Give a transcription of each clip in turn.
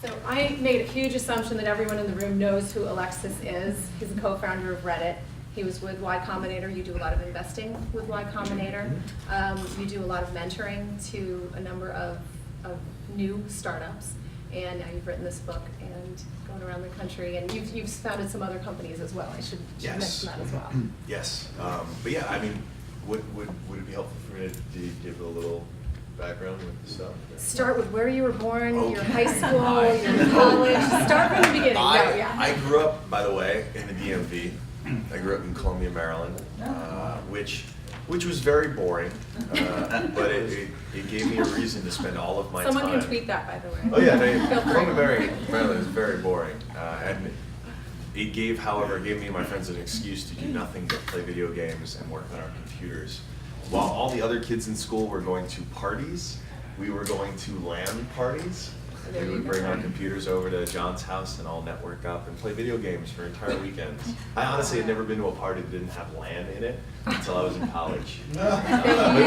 So I made a huge assumption that everyone in the room knows who Alexis is. He's a co-founder of Reddit. He was with Y Combinator. You do a lot of investing with Y Combinator. You do a lot of mentoring to a number of new startups. And now you've written this book and going around the country. And you've founded some other companies as well. I should mention that as well. Yes. But yeah, I mean, would it be helpful for me to give a little background with the stuff? Start with where you were born, Okay. your high school, your college. Start from the beginning. I grew up, by the way, in the DMV. I grew up in Columbia, Maryland, which was very boring, but it gave me a reason to spend all of my time. Someone can tweet that, by the way. Oh yeah, Columbia, Maryland is very boring, and it gave me and my friends an excuse to do nothing but play video games and work on our computers. While all the other kids in school were going to parties, we were going to LAN parties. We would bring our computers over to John's house and all network up and play video games for entire weekends. I honestly had never been to a party that didn't have LAN in it until I was in college. It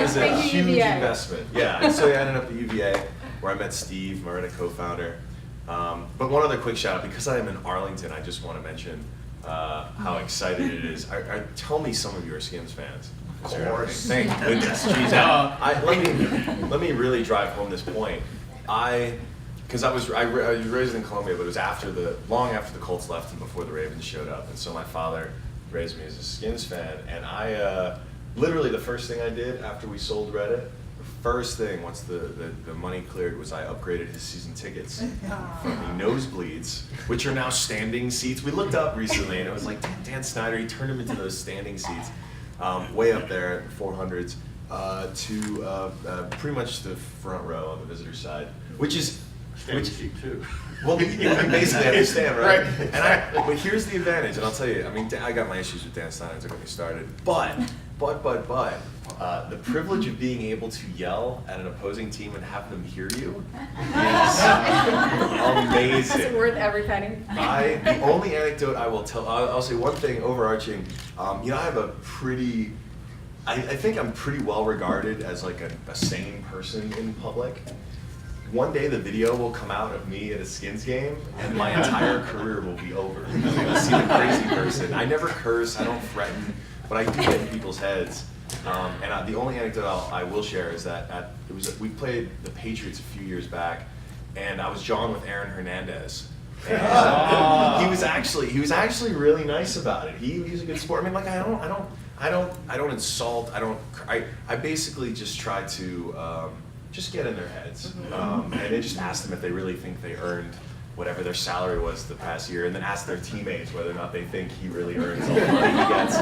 was a huge investment. Yeah, and so I ended up at UVA, where I met Steve, my Reddit co-founder. But one other quick shout out, because I am in Arlington, I just want to mention how excited it is. Tell me some of you are Skins fans. Of course. Thank goodness. Jeez, let me really drive home this point. Because I was raised in Columbia, but it was long after the Colts left and before the Ravens showed up. And so my father raised me as a Skins fan. And I, literally the first thing I did after we sold Reddit, the first thing, once the money cleared, was I upgraded his season tickets from the nosebleeds, which are now standing seats. We looked up recently and it was like Dan Snyder, he turned them into those standing seats, way up there, 400s, to pretty much the front row on the visitor side, which is, too. well, you basically understand, right? But here's the advantage, and I'll tell you, I mean, I got my issues with Dan Snyder to get me started, but, the privilege of being able to yell at an opposing team and have them hear you is amazing. Is it worth every penny? The only anecdote I will tell, I'll say one thing overarching, I have a pretty, I think I'm pretty well regarded as like a sane person in public. One day the video will come out of me at a Skins game and my entire career will be over. You'll see the crazy person. I never curse, I don't threaten, but I do get in people's heads. And the only anecdote I will share is that we played the Patriots a few years back, and I was John with Aaron Hernandez. And he was actually really nice about it. He's a good sport. I mean, like I don't insult. I basically just try to just get in their heads, and then just ask them if they really think they earned whatever their salary was the past year, and then ask their teammates whether or not they think he really earns all the money he gets.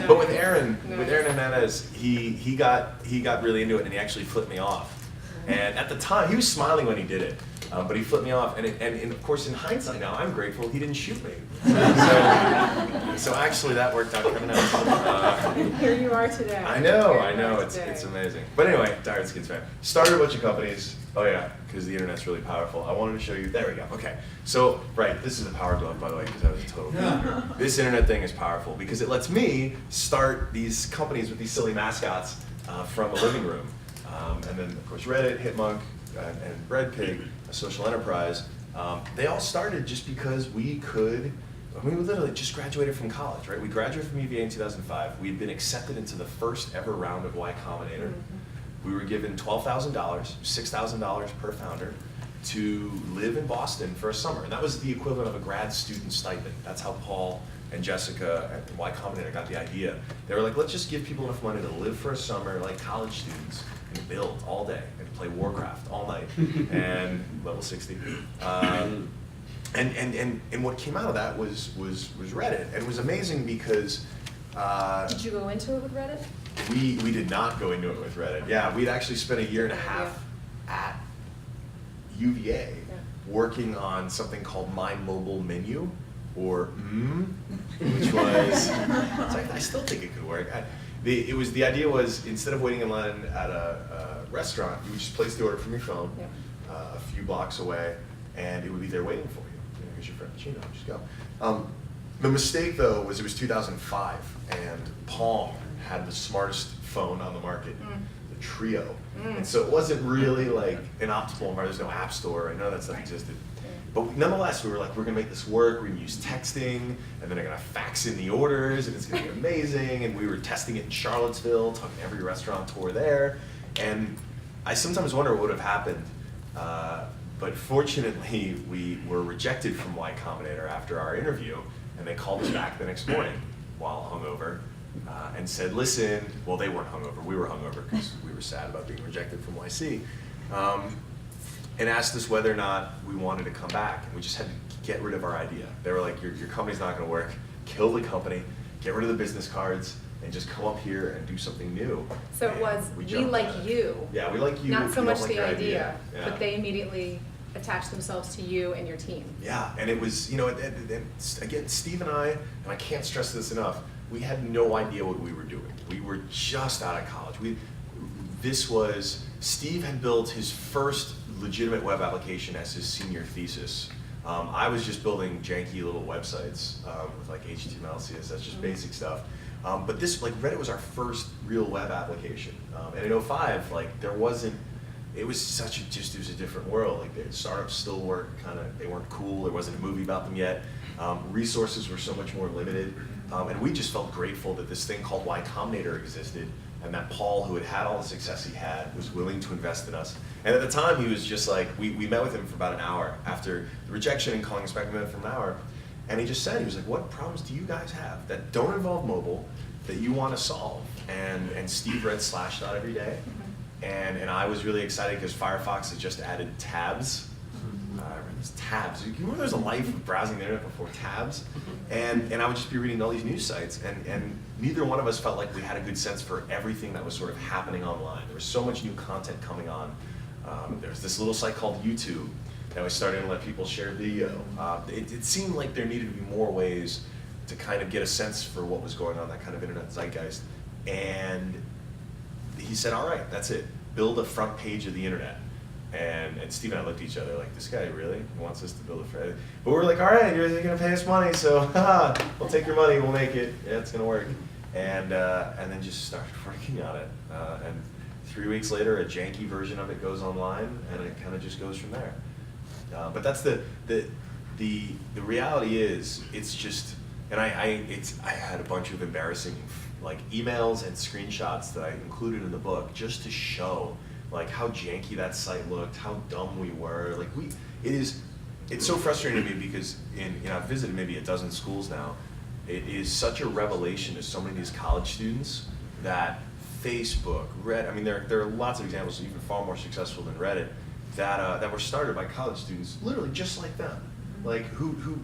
But with Aaron Hernandez, he got really into it, and he actually flipped me off. And at the time, he was smiling when he did it, but he flipped me off. And of course, in hindsight now, I'm grateful he didn't shoot me. So actually, that worked out kind of nice. Here you are today. I know, it's amazing. But anyway, diehard Skins fan. Started a bunch of companies. Oh yeah, because the internet's really powerful. I wanted to show you, there we go, okay. So, right, this is a power glove, by the way, because I was a total geeker. This internet thing is powerful because it lets me start these companies with these silly mascots from a living room. And then, of course, Reddit, Hitmonk, and Breadpig, a social enterprise, they all started just because we literally just graduated from college, right? We graduated from UVA in 2005. We had been accepted into the first ever round of Y Combinator. We were given $12,000, $6,000 per founder, to live in Boston for a summer. And that was the equivalent of a grad student stipend. That's how Paul and Jessica and Y Combinator got the idea. They were like, let's just give people enough money to live for a summer like college students and build all day and play Warcraft all night and level 60. And what came out of that was Reddit. And it was amazing because Did you go into it with Reddit? We did not go into it with Reddit. Yeah, we'd actually spent a year and a half at UVA working on something called My Mobile Menu, or which was, I still think it could work. The idea was, instead of waiting in line at a restaurant, you would just place the order from your phone a few blocks away, and it would be there waiting for you. Here's your Frappuccino, just go. The mistake, though, was it was 2005, and Palm had the smartest phone on the market, the Trio. And so it wasn't really like an optimal environment. There's no app store, right? None of that stuff existed. But nonetheless, we were like, we're gonna make this work, we're gonna use texting, and then I'm gonna fax in the orders, and it's gonna be amazing. And we were testing it in Charlottesville, talking to every restaurateur there. And I sometimes wonder what would have happened. But fortunately, we were rejected from Y Combinator after our interview, and they called us back the next morning while hungover and said, listen, well, they weren't hungover, we were hungover because we were sad about being rejected from YC, and asked us whether or not we wanted to come back. And we just had to get rid of our idea. They were like, your company's not gonna work, kill the company, get rid of the business cards, and just come up here and do something new. So it was, we like you. Yeah, we like you. Not so we much don't like the your idea, Yeah. but they immediately attached themselves to you and your team. Yeah, and it was, you know, again, Steve and I can't stress this enough, we had no idea what we were doing. We were just out of college. Steve had built his first legitimate web application as his senior thesis. I was just building janky little websites with like HTML, CSS, just basic stuff. But this, like Reddit was our first real web application. And in 05, like there wasn't, it was it was a different world. Like the startups still weren't they weren't cool. There wasn't a movie about them yet. Resources were so much more limited. And we just felt grateful that this thing called Y Combinator existed, and that Paul, who had all the success he had, was willing to invest in us. And at the time, he was just like, we met with him for about an hour after the rejection and calling us back, we met for an hour. And he just said, he was like, what problems do you guys have that don't involve mobile that you want to solve? And Steve read Slashdot every day. And I was really excited because Firefox had just added tabs. I remember these tabs. You remember there was a life of browsing the internet before tabs? And I would just be reading all these news sites, and neither one of us felt like we had a good sense for everything that was sort of happening online. There was so much new content coming on. There was this little site called YouTube that was starting to let people share video. It seemed like there needed to be more ways to kind of get a sense for what was going on, that kind of internet zeitgeist. And he said, all right, that's it. Build a front page of the internet. And Steve and I looked at each other like, this guy really wants us to build a front. But we're like, all right, you're gonna pay us money, so we'll take your money, we'll make it, yeah, it's gonna work. And then just started working on it. And 3 weeks later, a janky version of it goes online, and it kind of just goes from there. But that's the reality is, it's just, and I had a bunch of embarrassing like emails and screenshots that I included in the book just to show like how janky that site looked, how dumb we were. Like it's so frustrating to me because I've visited maybe a dozen schools now. It is such a revelation to so many of these college students that Facebook, Reddit, I mean there are lots of examples even far more successful than Reddit that were started by college students, literally just like them. Like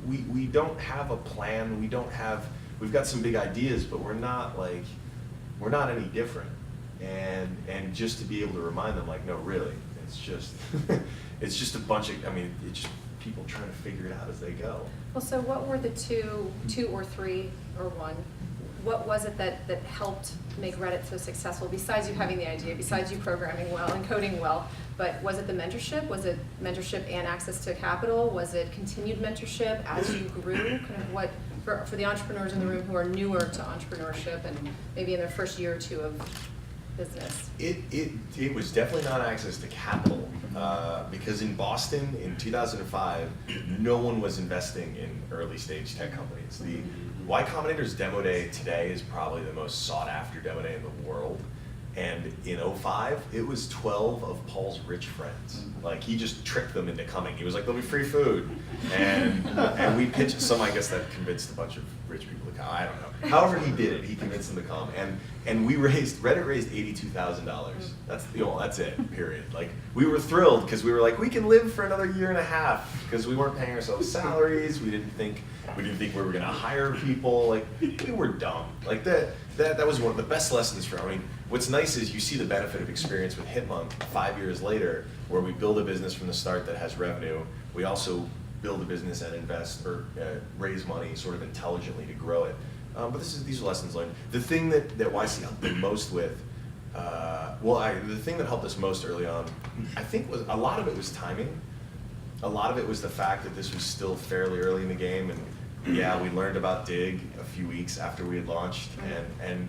we don't have a plan, we've got some big ideas, but we're not any different. And just to be able to remind them, like, no, really, it's just it's just a bunch of, it's just people trying to figure it out as they go. Well, so what were the two or three or one? What was it that helped make Reddit so successful, besides you having the idea, besides you programming well and coding well? But was it the mentorship? Was it mentorship and access to capital? Was it continued mentorship as you grew? Kind of what, for the entrepreneurs in the room who are newer to entrepreneurship and maybe in their first year or two of business? It was definitely not access to capital, because in Boston in 2005, no one was investing in early stage tech companies. The Y Combinator's demo day today is probably the most sought after demo day in the world. And in 05, it was 12 of Paul's rich friends. Like, he just tricked them into coming. He was like, there'll be free food. And we pitched some, I guess that convinced a bunch of rich people to come. I don't know. However he did it, he convinced them to come. And Reddit raised $82,000. That's it, period. Like, we were thrilled because we were like, we can live for another year and a half because we weren't paying ourselves salaries. We didn't think we were gonna hire people. Like, we were dumb. Like that was one of the best lessons what's nice is you see the benefit of experience with Hitmonk 5 years later, where we build a business from the start that has revenue. We also build a business and invest or raise money sort of intelligently to grow it. But these are lessons learned. The thing that YC helped me most with, the thing that helped us most early on, I think was a lot of it was timing. A lot of it was the fact that this was still fairly early in the game, and yeah, we learned about Dig a few weeks after we had launched, and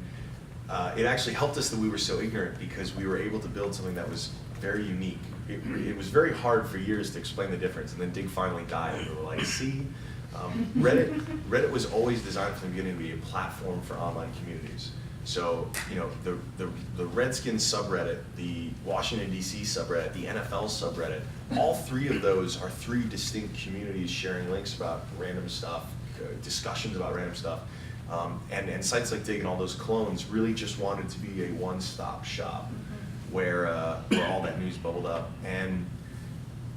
it actually helped us that we were so ignorant because we were able to build something that was very unique. It was very hard for years to explain the difference, and then Dig finally died, and we were like, see, Reddit was always designed from the beginning to be a platform for online communities. So, you know, the Redskins subreddit, the Washington DC subreddit, the NFL subreddit, all three of those are three distinct communities sharing links about random stuff, discussions about random stuff. And sites like Dig and all those clones really just wanted to be a one-stop shop where all that news bubbled up. And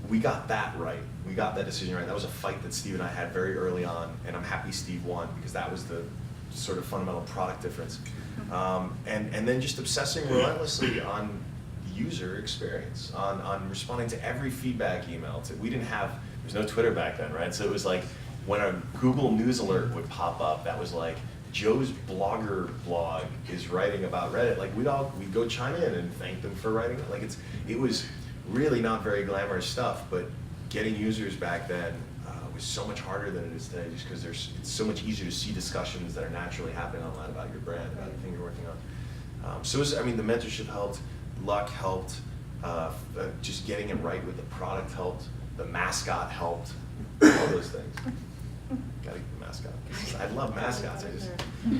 we got that right. We got that decision right. That was a fight that Steve and I had very early on, and I'm happy Steve won, because that was the sort of fundamental product difference. And then just obsessing relentlessly on user experience, on responding to every feedback email. We didn't have, there was no Twitter back then, right? So it was like, when a Google News alert would pop up, that was like, Joe's blogger blog is writing about Reddit. Like we'd go chime in and thank them for writing it. Like it was really not very glamorous stuff, but getting users back then was so much harder than it is today, just because it's so much easier to see discussions that are naturally happening online about your brand, about the thing you're working on. So it was, I mean, the mentorship helped, luck helped, just getting it right with the product helped, the mascot helped, all those things. Gotta get the mascot. I love mascots. I just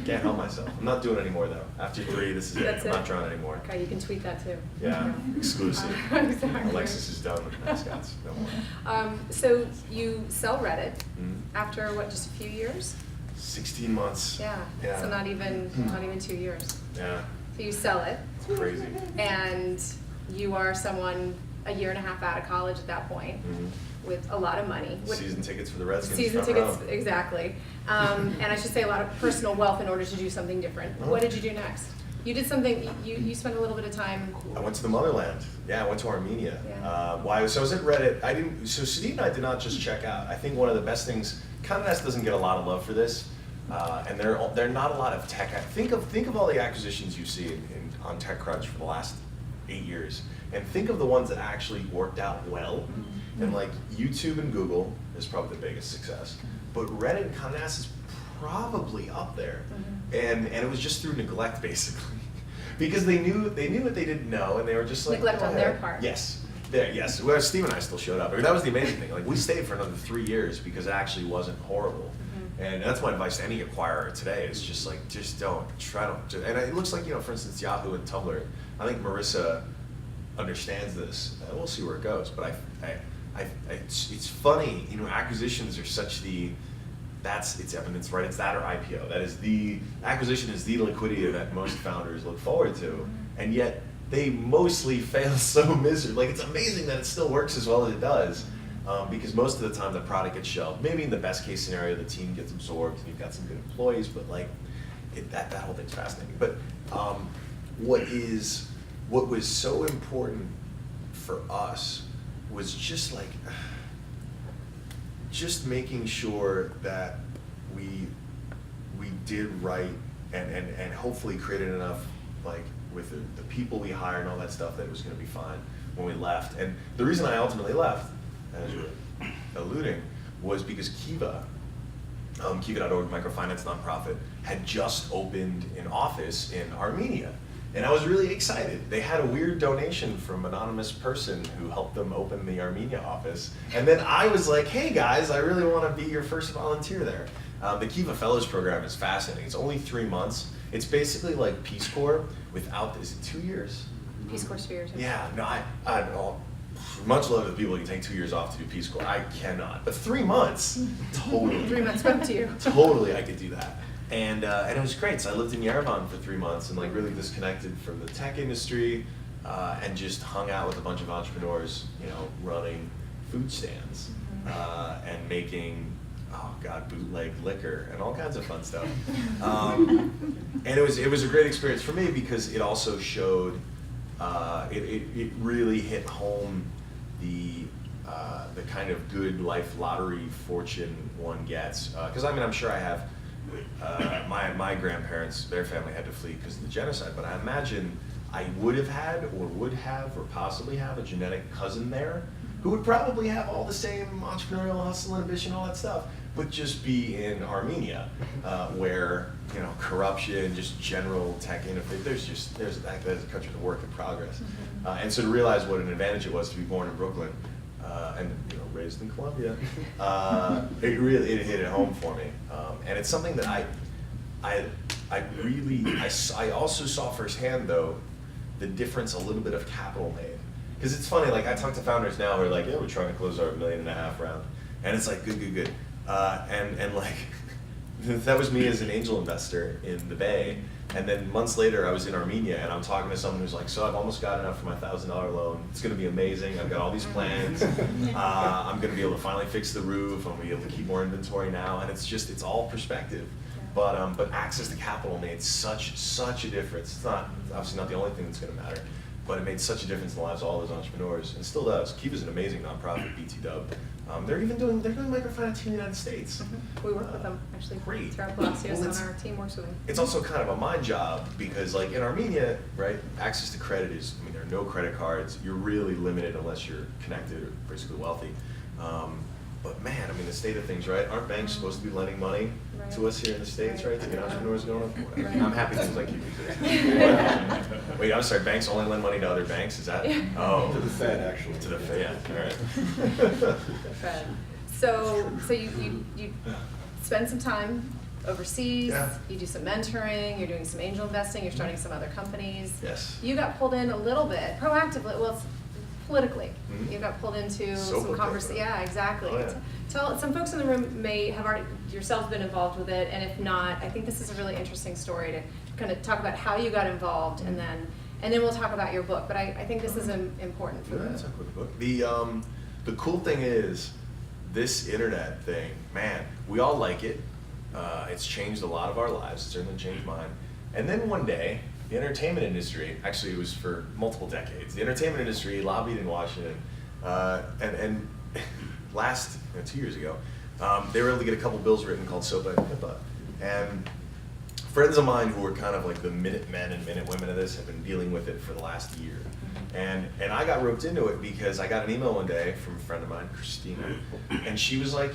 can't help myself. I'm not doing it anymore though. After 3, this is it. I'm not drawing anymore. Okay, you can tweet that too. Yeah, exclusive. Exactly. Alexis is done with mascots. No more. So you sell Reddit after what, just a few years? 16 months. Yeah. So not even 2 years. Yeah. So you sell it. It's crazy. And you are someone a year and a half out of college at that point. With a lot of money. Season tickets for the Redskins. Season tickets, exactly. And I should say a lot of personal wealth in order to do something different. What did you do next? You did something, you spent a little bit of time. I went to the motherland. Yeah, I went to Armenia. Yeah. So I was at Reddit. So Steve and I did not just check out. I think one of the best things, Condé Nast doesn't get a lot of love for this, and there are not a lot of tech. Think of all the acquisitions you see on TechCrunch for the last 8 years, and think of the ones that actually worked out well. And like YouTube and Google is probably the biggest success, but Reddit and Condé Nast is probably up there, and it was just through neglect basically, because they knew what they didn't know, and they were just like Neglect on their part. Yes, yes. Well, Steve and I still showed up. I mean, that was the amazing thing. Like we stayed for another 3 years because it actually wasn't horrible, and that's my advice to any acquirer today. Is just like don't. And it looks like, you know, for instance, Yahoo and Tumblr. I think Marissa understands this. We'll see where it goes, but it's funny, you know, acquisitions are such it's evidence, right? It's that or IPO. That is acquisition is the liquidity that most founders look forward to, and yet they mostly fail so miserably. Like it's amazing that it still works as well as it does, because most of the time the product gets shelved. Maybe in the best case scenario, the team gets absorbed and you've got some good employees, but like that whole thing's fascinating. But what was so important for us was just making sure that we did right and hopefully created enough, like with the people we hired and all that stuff, that it was going to be fine when we left. And the reason I ultimately left, as you were alluding, was because Kiva, Kiva.org, microfinance nonprofit, had just opened an office in Armenia. And I was really excited. They had a weird donation from an anonymous person who helped them open the Armenia office. And then I was like, hey guys, I really want to be your first volunteer there. The Kiva Fellows program is fascinating. It's only 3 months. It's basically like Peace Corps without, is it 2 years? Peace Corps 2 years. Yeah, no, I much love the people who can take 2 years off to do Peace Corps. I cannot. But 3 months, totally. 3 months, up to you. Totally, I could do that. And it was great. So I lived in Yerevan for 3 months and like really disconnected from the tech industry, and just hung out with a bunch of entrepreneurs, you know, running food stands and making, bootleg liquor and all kinds of fun stuff. And it was a great experience for me because it also showed, it really hit home the kind of good life lottery fortune one gets. Because I mean, I'm sure I have. My grandparents, their family had to flee because of the genocide, but I imagine I would have had or would have or possibly have a genetic cousin there who would probably have all the same entrepreneurial hustle, ambition, all that stuff. but just be in Armenia, where corruption, just general tech interface. There's a country to work in progress, and so to realize what an advantage it was to be born in Brooklyn, and raised in Columbia, it hit it home for me, and it's something that I also saw firsthand though the difference a little bit of capital made. Because it's funny, like I talk to founders now who are like, yeah, we're trying to close our $1.5 million round. And it's like, good. And like, that was me as an angel investor in the Bay. And then months later, I was in Armenia and I'm talking to someone who's like, so I've almost got enough for my $1,000 loan. It's gonna be amazing. I've got all these plans. I'm gonna be able to finally fix the roof. I'm gonna be able to keep more inventory now. And it's all perspective. But access to capital made such a difference. It's not obviously not the only thing that's going to matter, but it made such a difference in the lives of all those entrepreneurs, and still does. Kiva's an amazing nonprofit, BT-Dub. They're doing microfinance in the United States. We work with them actually. Great. Throughout Palacios on our team works with them. It's also kind of a mind job because, like in Armenia, right, access to credit is. There are no credit cards. You're really limited unless you're connected or basically wealthy. But man, the state of things, right? Aren't banks supposed to be lending money to us here in the States, right? To get entrepreneurs going? Right. I'm happy things like you exist. Wait, I'm sorry, banks only lend money to other banks? Is that? Oh. To the Fed, actually. To the Fed, yeah, all right. Fed. So you spend some time overseas, you do some mentoring, you're doing some angel investing, you're starting some other companies. Yes. You got pulled in a little bit, proactively, politically. You got pulled into some conversation. Yeah, exactly. Oh, yeah. Tell some folks in the room may have already yourselves been involved with it, and if not, I think this is a really interesting story to kind of talk about how you got involved, and then we'll talk about your book. But I think this is important for Let's talk about the book. The cool thing is this internet thing, man. We all like it. It's changed a lot of our lives. It certainly changed mine. And then one day, the entertainment industry, actually it was for multiple decades, the entertainment industry lobbied in Washington, and last, 2 years ago, they were able to get a couple bills written called SOPA and PIPA. And friends of mine who were kind of like the minute men and minute women of this have been dealing with it for the last year. And I got roped into it because I got an email one day from a friend of mine, Christina, and she was like,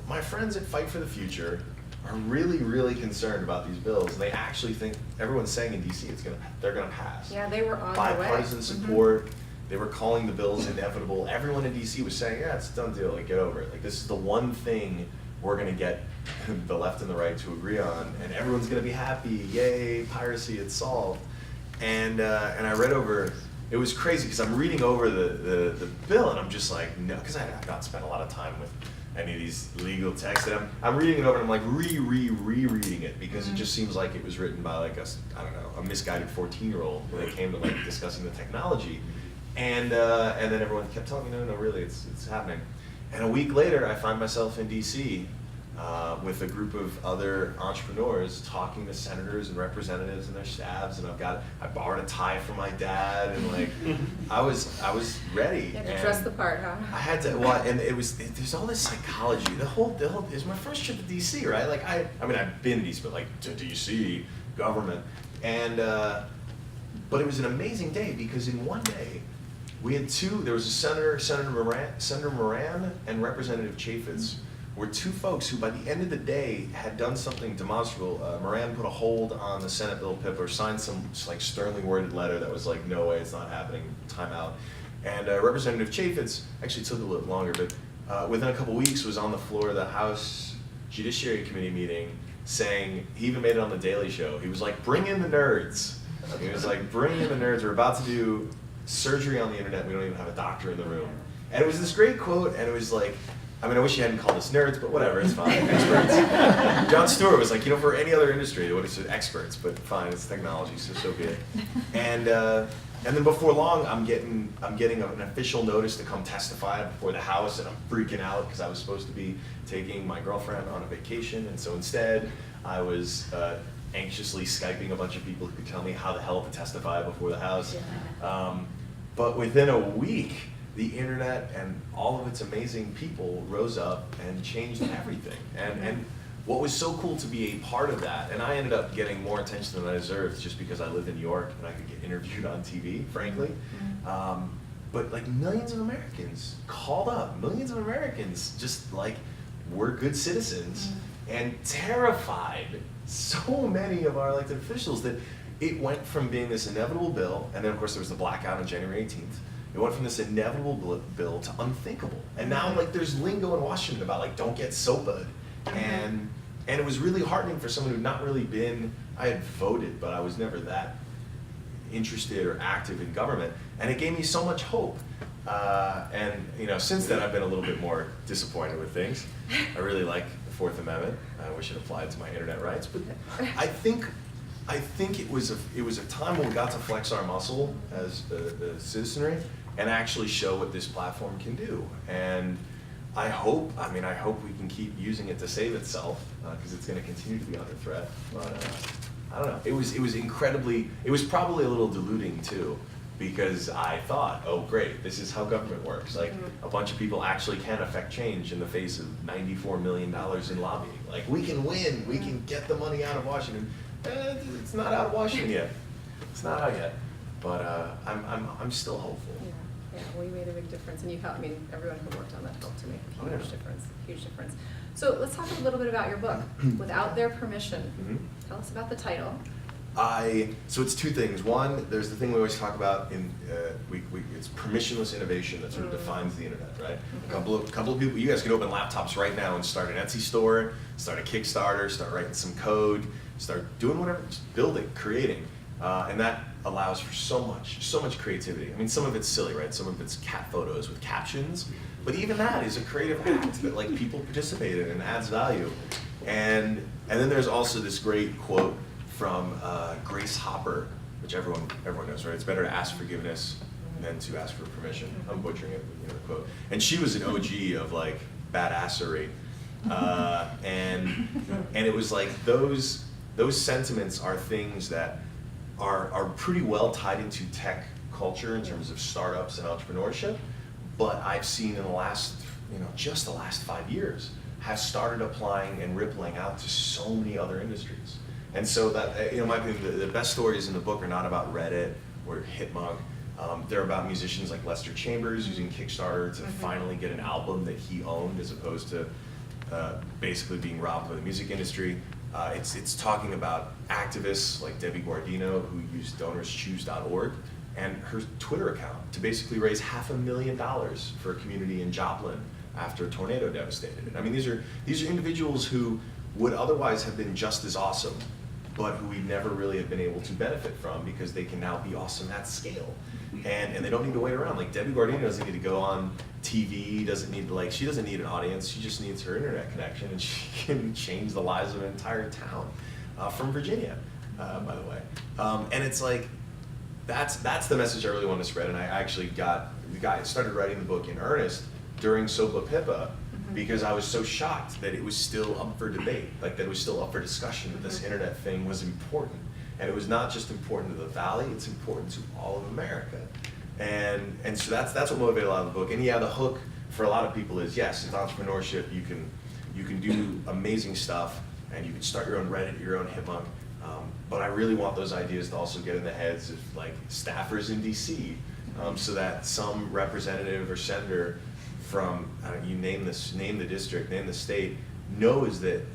my friends at Fight for the Future are really concerned about these bills, and they actually think everyone's saying in DC they're gonna pass. Yeah, they were on their way. Bipartisan support. They were calling the bills inevitable. Everyone in DC was saying, yeah, it's a done deal. Like, get over it. Like, this is the one thing we're gonna get the left and the right to agree on, and everyone's gonna be happy. Yay, piracy, it's solved. And I read over. It was crazy because I'm reading over the bill, and I'm just like, no, because I have not spent a lot of time with any of these legal texts. And I'm reading it over, and I'm like rereading it because it just seems like it was written by like a misguided 14-year-old when it came to like discussing the technology. And then everyone kept telling me, no, really, it's happening. And a week later, I find myself in DC with a group of other entrepreneurs talking to senators and representatives and their staffs, and I borrowed a tie from my dad, and like I was ready. You had to dress the part, huh? I had to. Well, and there's all this psychology. The whole it was my first trip to DC, right? Like I've been to DC, but like to DC government, and but it was an amazing day because in one day we had there was a Senator Moran, and Representative Chaffetz were two folks who by the end of the day had done something demonstrable. Moran put a hold on the Senate bill PIPA, or signed some like sternly worded letter that was like, no way, it's not happening, time out. And Representative Chaffetz actually took a little longer, but within a couple weeks was on the floor of the House Judiciary Committee meeting saying, he even made it on the Daily Show. He was like, bring in the nerds. He was like, bring in the nerds, we're about to do surgery on the internet, we don't even have a doctor in the room. And it was this great quote, and it was like, I wish you hadn't called us nerds, but whatever, it's fine. Experts. John Stewart was like, for any other industry, they would have said experts, but fine, it's technology, so be it. And then before long, I'm getting an official notice to come testify before the House, and I'm freaking out because I was supposed to be taking my girlfriend on a vacation, and so instead, I was anxiously Skyping a bunch of people who could tell me how the hell to testify before the House. But within a week, the internet and all of its amazing people rose up and changed everything. And what was so cool to be a part of that, and I ended up getting more attention than I deserved just because I lived in New York and I could get interviewed on TV, frankly. But like millions of Americans called up, millions of Americans just like were good citizens and terrified so many of our elected officials that it went from being this inevitable bill, and then of course there was the blackout on January 18th. It went from this inevitable bill to unthinkable. And now like there's lingo in Washington about like don't get SOPA'd. And it was really heartening for someone who'd not really been, I had voted, but I was never that interested or active in government. And it gave me so much hope. And you know, since then I've been a little bit more disappointed with things. I really like the Fourth Amendment. I wish it applied to my internet rights, but I think it was a time when we got to flex our muscle as the citizenry and actually show what this platform can do. And I hope we can keep using it to save itself, because it's going to continue to be under threat. But I don't know. It was probably a little diluting too, because I thought, oh great, this is how government works. Like a bunch of people actually can affect change in the face of $94 million in lobbying. Like we can win, we can get the money out of Washington. It's not out of Washington yet. It's not out yet. But I'm still hopeful. Yeah, well, you made a big difference, and you helped. I mean, everyone who worked on that helped to make a huge difference. Huge difference. So let's talk a little bit about your book, Without Their Permission. Tell us about the title. So it's two things. One, there's the thing we always talk about in it's permissionless innovation that sort of defines the internet, right? A couple of people, you guys can open laptops right now and start an Etsy store, start a Kickstarter, start writing some code, start doing whatever, just building, creating, and that allows for so much creativity. I mean, some of it's silly, right? Some of it's cat photos with captions, but even that is a creative act that like people participate in and adds value. And then there's also this great quote from Grace Hopper, which everyone knows, right? It's better to ask forgiveness than to ask for permission. I'm butchering it, but you know the quote. And she was an OG of like badassery, and it was like those sentiments are things that are pretty well tied into tech culture in terms of startups and entrepreneurship, but I've seen in the last, just the last 5 years, have started applying and rippling out to so many other industries. And so that, in my opinion, the best stories in the book are not about Reddit or Hitmug. They're about musicians like Lester Chambers using Kickstarter to finally get an album that he owned, as opposed to basically being robbed by the music industry. It's talking about activists like Debbie Guardino, who used DonorsChoose.org and her Twitter account to basically raise $500,000 for a community in Joplin after a tornado devastated it. I mean, these are individuals who would otherwise have been just as awesome, but who we never really have been able to benefit from because they can now be awesome at scale. And they don't need to wait around. Like Debbie Guardino doesn't need to go on TV, she doesn't need an audience, she just needs her internet connection, and she can change the lives of an entire town from Virginia, by the way. And it's like, that's the message I really want to spread, and I actually started writing the book in earnest during SOPA PIPA, because I was so shocked that it was still up for debate, like that it was still up for discussion, that this internet thing was important. And it was not just important to the Valley, it's important to all of America. And so that's what motivated a lot of the book. And yeah, the hook for a lot of people is, yes, it's entrepreneurship, you can do amazing stuff, and you can start your own Reddit, your own Hitmug. But I really want those ideas to also get in the heads of like staffers in DC, so that some representative or senator from, you name the district, name the state, knows that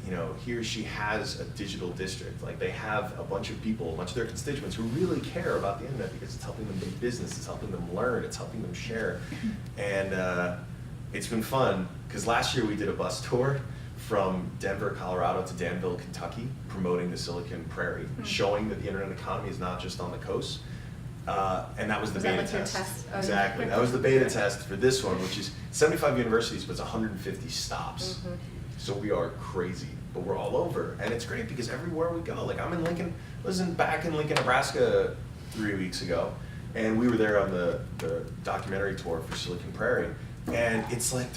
he or she has a digital district. Like they have a bunch of people, a bunch of their constituents who really care about the internet because it's helping them do business, it's helping them learn, it's helping them share. And it's been fun, because last year we did a bus tour from Denver, Colorado to Danville, Kentucky, promoting the Silicon Prairie, showing that the internet economy is not just on the coast. And that was the beta test. Oh, exactly. That was the beta test for this one, which is 75 universities, but it's 150 stops. So we are crazy, but we're all over. And it's great because everywhere we go, like I'm in Lincoln, back in Lincoln, Nebraska 3 weeks ago, and we were there on the documentary tour for Silicon Prairie. And it's like,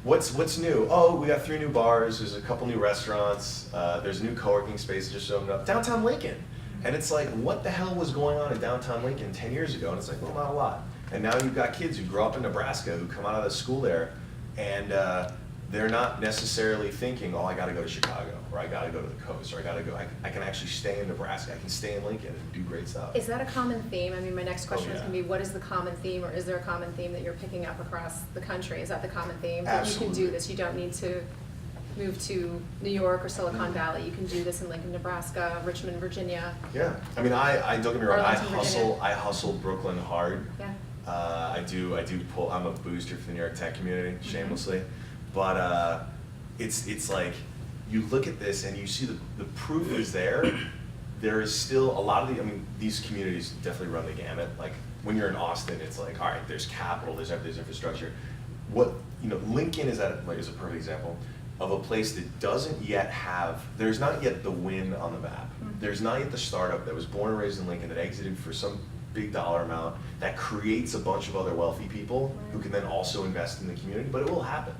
what's new? Oh, we got 3 new bars, there's a couple new restaurants, there's a new co-working space that just opened up. Downtown Lincoln. And it's like, what the hell was going on in downtown Lincoln 10 years ago? And it's like, well, not a lot. And now you've got kids who grew up in Nebraska who come out of the school there, and they're not necessarily thinking, oh, I gotta go to Chicago, or I gotta go to the coast, or I can actually stay in Nebraska, I can stay in Lincoln and do great stuff. Is that a common theme? I mean, my next question is gonna be, what is the common theme, or is there a common theme that you're picking up across the country? Is that the common theme? That Absolutely. you can do this, you don't need to move to New York or Silicon Valley. You can do this in Lincoln, Nebraska, Richmond, Virginia. Yeah, I mean, I don't get me wrong. Arlington, I hustle Brooklyn hard. Yeah. I do pull. I'm a booster for the New York tech community, shamelessly, but it's like you look at this and you see the proof is there. There is still a lot of these communities definitely run the gamut. Like when you're in Austin, it's like, all right, there's capital, there's infrastructure. Lincoln is a perfect example of a place that doesn't yet have, there's not yet the win on the map. There's not yet the startup that was born and raised in Lincoln that exited for some big dollar amount that creates a bunch of other wealthy people who can then also invest in the community, but it will happen.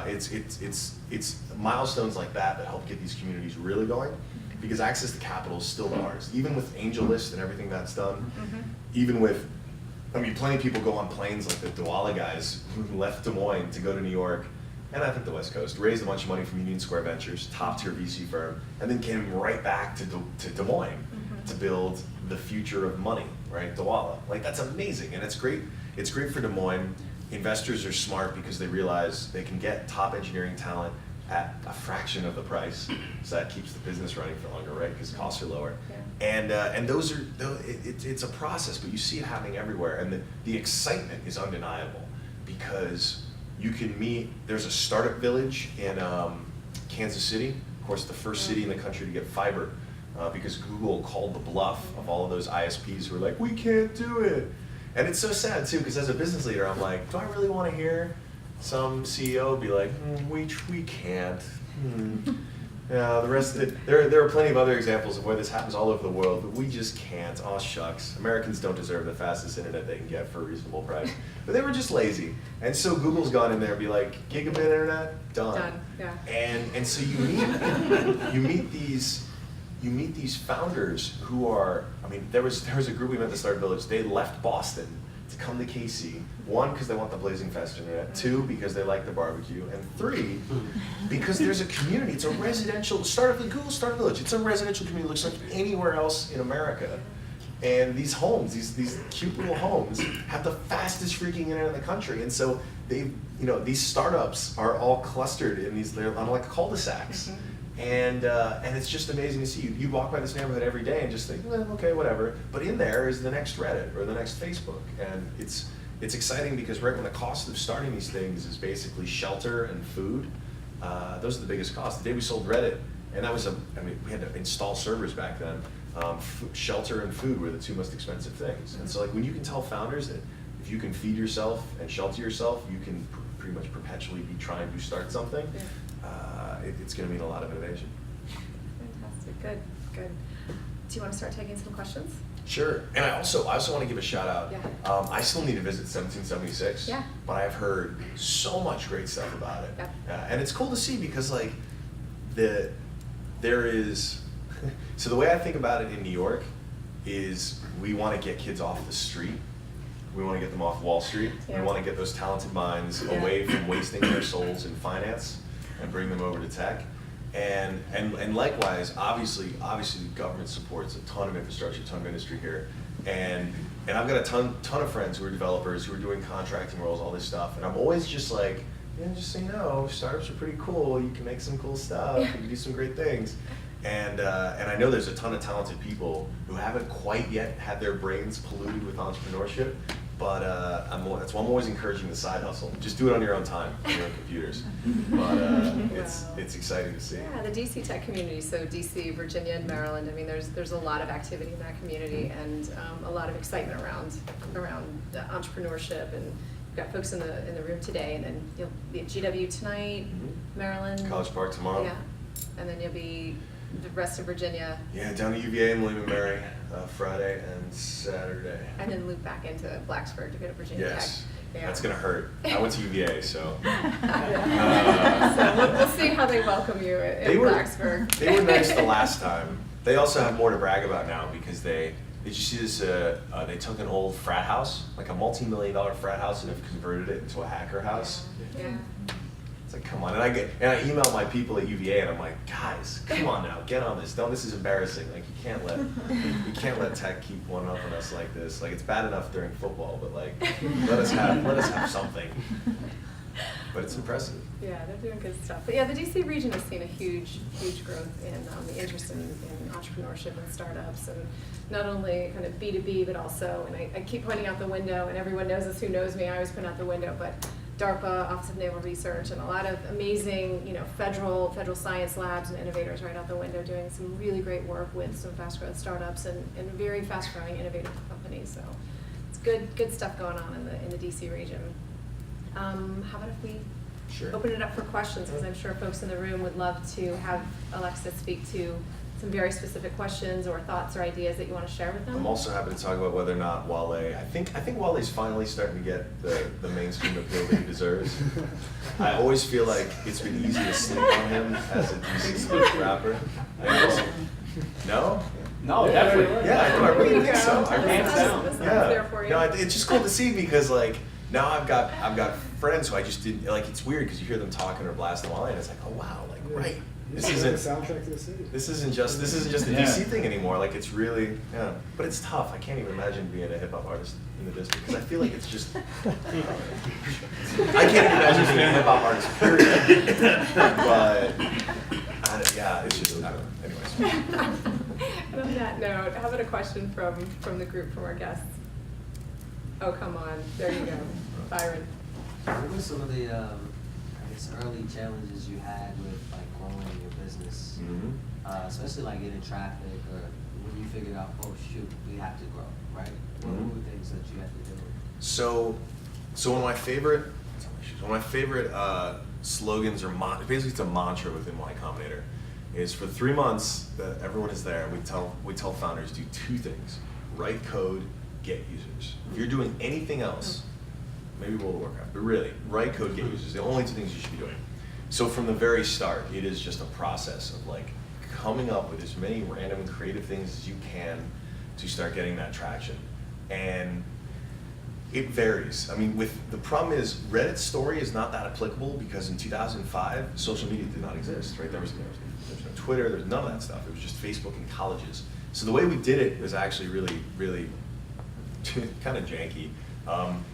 It's milestones like that help get these communities really going, because access to capital is still ours. Even with AngelList and everything that's done, even with, plenty of people go on planes like the Douala guys who left Des Moines to go to New York, and I think the West Coast, raised a bunch of money from Union Square Ventures, top tier VC firm, and then came right back to Des Moines to build the future of money, right? Douala. Like, that's amazing, and it's great. It's great for Des Moines. Investors are smart because they realize they can get top engineering talent at a fraction of the price, so that keeps the business running for longer, right? Because costs are lower. Yeah. And those are, it's a process, but you see it happening everywhere, and the excitement is undeniable because you can meet. There's a startup village in Kansas City, of course, the first city in the country to get fiber, because Google called the bluff of all of those ISPs who were like, we can't do it. And it's so sad too, because as a business leader, I'm like, do I really want to hear some CEO be like, we can't. Yeah, the rest of it, there are plenty of other examples of where this happens all over the world, but we just can't. Aw, shucks. Americans don't deserve the fastest internet they can get for a reasonable price. But they were just lazy. And so Google's gone in there and be like, gigabit internet, done. Yeah. And so you meet these founders who are, there was a group we met at the Startup Village. They left Boston to come to KC. One, because they want the blazing fast internet. Two, because they like the barbecue. And three, because there's a community. It's a residential, Google Startup Village. It's a residential community. It looks like anywhere else in America. And these homes, these cute little homes, have the fastest freaking internet in the country. And so these startups are all clustered in they're on like cul-de-sacs. And it's just amazing to see. You walk by this neighborhood every day and just think, well, okay, whatever. But in there is the next Reddit or the next Facebook. And it's exciting because right when the cost of starting these things is basically shelter and food, those are the biggest costs. The day we sold Reddit, and that was we had to install servers back then. Shelter and food were the two most expensive things. And so like when you can tell founders that if you can feed yourself and shelter yourself, you can pretty much perpetually be trying to start something. It's going to mean a lot of innovation. Fantastic. Good. Do you want to start taking some questions? Sure. And I also want to give a shout out. Yeah. I still need to visit 1776. Yeah. But I've heard so much great stuff about it. Yeah. And it's cool to see because like there is. So the way I think about it in New York is we want to get kids off the street. We want to get them off Wall Street. Yeah. We want to get those talented minds away from wasting their souls in finance and bring them over to tech. And likewise, obviously the government supports a ton of infrastructure, a ton of industry here. And I've got a ton of friends who are developers, who are doing contracting roles, all this stuff. And I'm always just like, just so you know, startups are pretty cool. You can make some cool stuff. You can do some great things. And I know there's a ton of talented people who haven't quite yet had their brains polluted with entrepreneurship, but that's why I'm always encouraging the side hustle. Just do it on your own time, on your own computers. But it's exciting to see. Yeah, the DC tech community, so DC, Virginia, and Maryland, there's a lot of activity in that community and a lot of excitement around the entrepreneurship, and we've got folks in the room today, and then you'll be at GW tonight, Maryland. College Park tomorrow. Yeah, and then you'll be the rest of Virginia. Yeah, down to UVA and William & Mary Friday and Saturday. And then loop back into Blacksburg to go to Virginia Yes, Tech. Yeah. that's gonna hurt. I went to UVA, so. So we'll see how they welcome you in Blacksburg. They were nice the last time. They also have more to brag about now because did you see this, they took an old frat house, like a multi-million-dollar frat house, and have converted it into a hacker house. Yeah. It's like, come on, and I email my people at UVA, and I'm like, guys, come on now, get on this. This is embarrassing. Like, you can't let tech keep one up on us like this. Like, it's bad enough during football, but like, let us have something. But it's impressive. Yeah, they're doing good stuff. But yeah, the DC region has seen a huge growth in the interest in entrepreneurship and startups, and not only kind of B2B, but also, and I keep pointing out the window, and everyone knows this who knows me, I always point out the window, but DARPA, Office of Naval Research, and a lot of amazing, federal science labs and innovators right out the window doing some really great work with some fast growth startups and very fast growing innovative companies. So it's good stuff going on in the DC region. How about if we Sure. open it up for questions, because I'm sure folks in the room would love to have Alexis speak to some very specific questions or thoughts or ideas that you want to share with them. I'm also happy to talk about whether or not Wale, I think Wale's finally starting to get the mainstream appeal that he deserves. I always feel like it's been easy to sleep on him as a DC rapper. No? No, definitely. Yeah, I really think so. I really Hands think down. so. This is Yeah. there for you. No, it's just cool to see because like now I've got friends who I just didn't like. It's weird because you hear them talking or blasting Wale, and it's like, oh wow, like right. This isn't the soundtrack to the city. This isn't just a Yeah. DC thing anymore. Like it's really, yeah. But it's tough. I can't even imagine being a hip hop artist in the district because I feel like it's just. I can't even imagine being a hip hop artist. Period. But yeah, it's just I don't know. Anyways. And on that note, how about a question from the group, from our guests? Oh, come on, there you go, Byron. What were some of the, early challenges you had with like growing your business, especially like getting traffic, or when you figured out, oh shoot, we have to grow, right? What were things that you had to do? So one of my favorite slogans or basically it's a mantra within Y Combinator is for 3 months that everyone is there. We tell founders do 2 things: write code, get users. If you're doing anything else, maybe World of Warcraft, but really, write code, get users. The only 2 things you should be doing. So from the very start, it is just a process of like coming up with as many random and creative things as you can to start getting that traction. And it varies. I mean, the problem is Reddit's story is not that applicable because in 2005, social media did not exist, right? There was no Twitter, there was none of that stuff. It was just Facebook and colleges. So the way we did it was actually really kind of janky.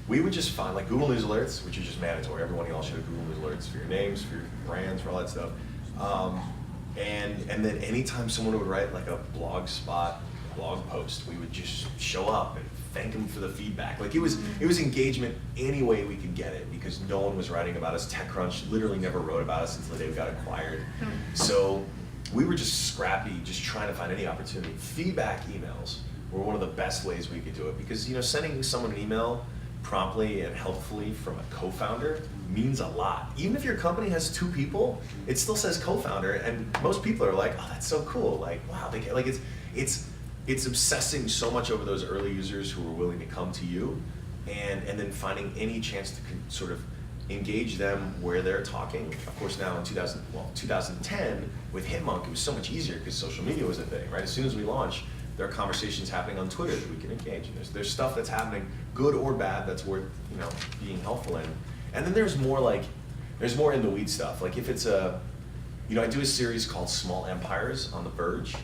We would just find like Google News Alerts, which is just mandatory. Everyone else should have Google News Alerts for your names, for your brands, for all that stuff. And then anytime someone would write like a blog post, we would just show up and thank them for the feedback. Like it was engagement any way we could get it because no one was writing about us. TechCrunch literally never wrote about us until the day we got acquired. So we were just scrappy, just trying to find any opportunity. Feedback emails were one of the best ways we could do it because sending someone an email promptly and helpfully from a co-founder means a lot. Even if your company has 2 people, it still says co-founder, and most people are like, "Oh, that's so cool!" Like, wow, it's obsessing so much over those early users who are willing to come to you, and then finding any chance to sort of engage them where they're talking. Of course, now in 2010 with Hitmonk, it was so much easier because social media was a thing, right? As soon as we launched, there are conversations happening on Twitter that we can engage in. There's stuff that's happening, good or bad, that's worth being helpful in. And then there's more in the weed stuff. Like if it's I do a series called Small Empires on The Verge,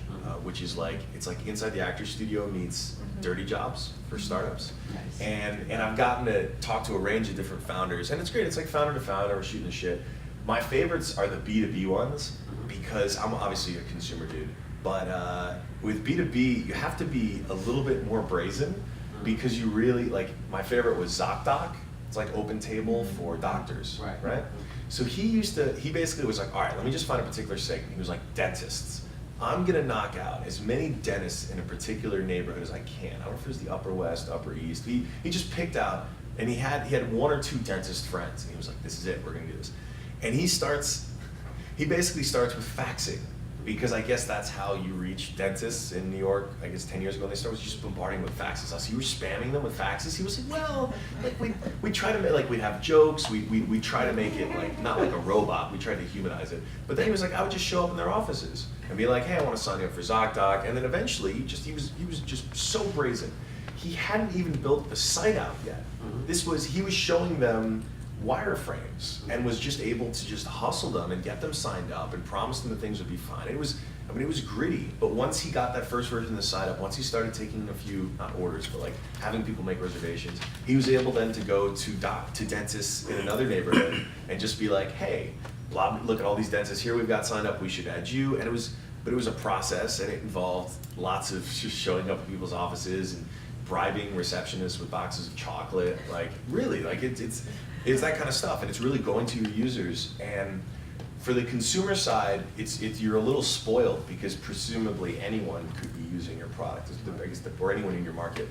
which is it's like Inside the Actors Studio meets Dirty Jobs for startups. Nice. And I've gotten to talk to a range of different founders, and it's great. It's like founder to founder, we're shooting the shit. My favorites are the B2B ones because I'm obviously a consumer dude. But with B2B, you have to be a little bit more brazen because you really, my favorite was ZocDoc. It's like Open Table for doctors, right? So he basically was like, all right, let me just find a particular segment. He was like, dentists. I'm gonna knock out as many dentists in a particular neighborhood as I can. I don't know if it was the Upper West, Upper East. He just picked out, and he had 1 or 2 dentist friends, and he was like, this is it, we're gonna do this. And he basically starts with faxing, because I guess that's how you reach dentists in New York. I guess 10 years ago, they started just bombarding with faxes. So you were spamming them with faxes. He was like, well, we try to make, we'd have jokes. We try to make it not like a robot. We tried to humanize it. But then he was like, I would just show up in their offices and be like, hey, I want to sign you up for ZocDoc. And then eventually, he was just so brazen. He hadn't even built the site out yet. He was showing them wireframes and was just able to just hustle them and get them signed up and promise them that things would be fine. I I mean, it was gritty, but once he got that first version of the site up, once he started taking a few, not orders, but like having people make reservations, he was able then to go to dentists in another neighborhood and just be like, hey, look at all these dentists here we've got signed up, we should add you. And it was a process, and it involved lots of just showing up at people's offices and bribing receptionists with boxes of chocolate. Like really, like it's that kind of stuff, and it's really going to your users. And for the consumer side, you're a little spoiled because presumably anyone could be using your product, or anyone in your market.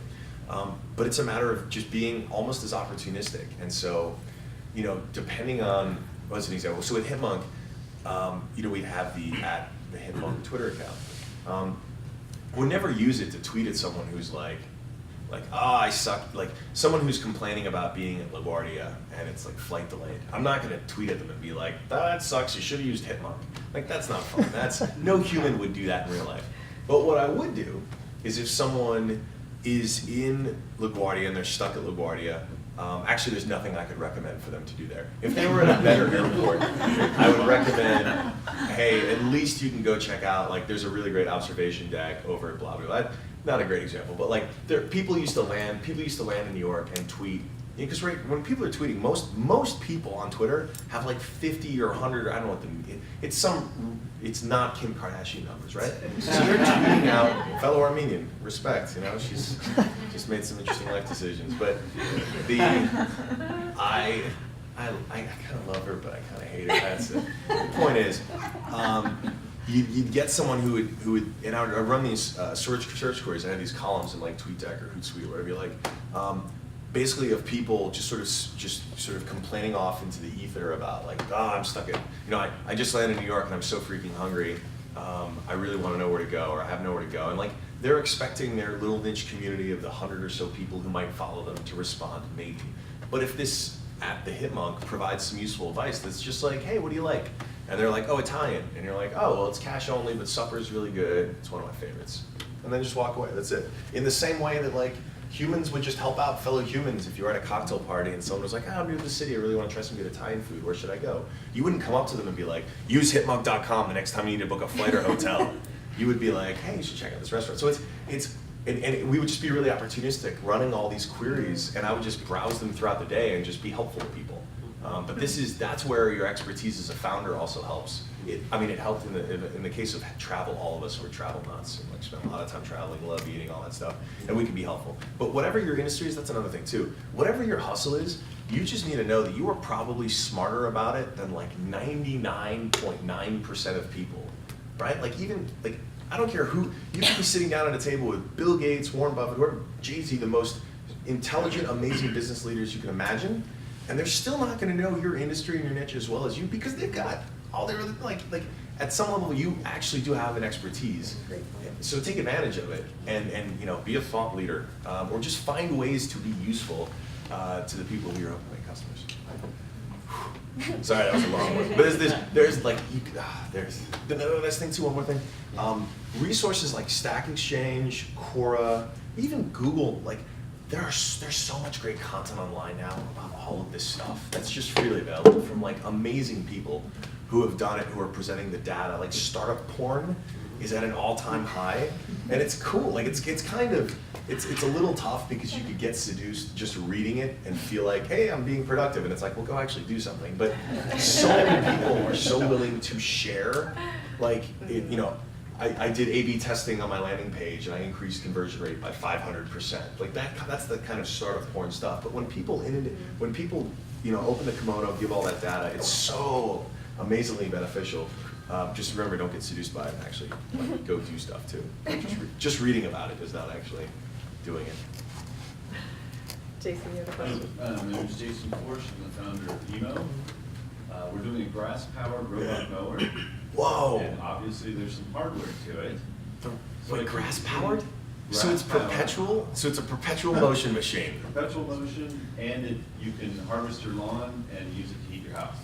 But it's a matter of just being almost as opportunistic. And so, you know, depending on, what's an example? So with Hitmonk, you know, we have the Hitmonk Twitter account. We'll never use it to tweet at someone who's like, I suck, like someone who's complaining about being at LaGuardia and it's like flight delayed. I'm not gonna tweet at them and be like, that sucks, you should have used Hitmonk. Like that's not fun. No human would do that in real life. But what I would do is if someone is in LaGuardia and they're stuck at LaGuardia, actually there's nothing I could recommend for them to do there. If they were at a better airport, I would recommend, hey, at least you can go check out, like there's a really great observation deck over at blah, blah, blah. Not a great example, but like people used to land in New York and tweet, because when people are tweeting, most people on Twitter have like 50 or 100, I don't know what it's not Kim Kardashian numbers, right? So they're tweeting out, fellow Armenian, respect, you know, she's just made some interesting life decisions, but I kind of love her, but I kind of hate her. That's it. The point is, you'd get someone who would, and I would run these search queries. I have these columns in like TweetDeck or Hootsuite, whatever you like, basically of people just sort of complaining off into the ether about like, I'm stuck at, you know, I just landed in New York and I'm so freaking hungry. I really want to know where to go, or I have nowhere to go, and like they're expecting their little niche community of the 100 or so people who might follow them to respond, maybe. But if this app, the Hitmonk, provides some useful advice that's just like, hey, what do you like? And they're like, oh, Italian. And you're like, oh, well, it's cash only, but supper's really good. It's one of my favorites. And then just walk away, that's it. In the same way that like humans would just help out fellow humans if you were at a cocktail party and someone was like, I'm new to the city, I really want to try some good Italian food, where should I go? You wouldn't come up to them and be like, use hitmonk.com the next time you need to book a flight or hotel. You would be like, hey, you should check out this restaurant. So and we would just be really opportunistic, running all these queries, and I would just browse them throughout the day and just be helpful to people. But that's where your expertise as a founder also helps. It helped in the case of travel. All of us were travel nuts, and like spend a lot of time traveling, love eating, all that stuff, and we can be helpful. But whatever your industry is, that's another thing too. Whatever your hustle is, you just need to know that you are probably smarter about it than like 99.9% of people, right? Like even like I don't care who, you could be sitting down at a table with Bill Gates, Warren Buffett, whoever, Jay-Z, the most intelligent, amazing business leaders you can imagine, and they're still not going to know your industry and your niche as well as you, because they've got all their, like at some level you actually do have an expertise. So take advantage of it, and you know, be a thought leader, or just find ways to be useful to the people who are ultimate customers. Sorry, that was a long one. But there's like, there's this thing too, one more thing. Resources like Stack Exchange, Quora, even Google, like there's so much great content online now about all of this stuff that's just freely available from like amazing people who have done it, who are presenting the data. Like startup porn is at an all-time high, and it's cool. Like it's kind of, it's a little tough because you could get seduced just reading it and feel like, hey, I'm being productive, and it's like, well, go actually do something. But so many people are so willing to share. Like, you know, I did A/B testing on my landing page, and I increased conversion rate by 500%. Like that's the kind of startup porn stuff. But when people you know, open the kimono, give all that data, it's so amazingly beneficial. Just remember, don't get seduced by it, and actually like, go do stuff too. Just reading about it is not actually doing it. Jason, you have a question? My name is Jason Forsch, I'm the founder of Emo. We're doing a grass-powered robot mower. Whoa! And obviously there's some hardware to it. Wait, grass-powered? So it's perpetual? So it's a perpetual motion machine. Perpetual motion, and you can harvest your lawn and use it to heat your house.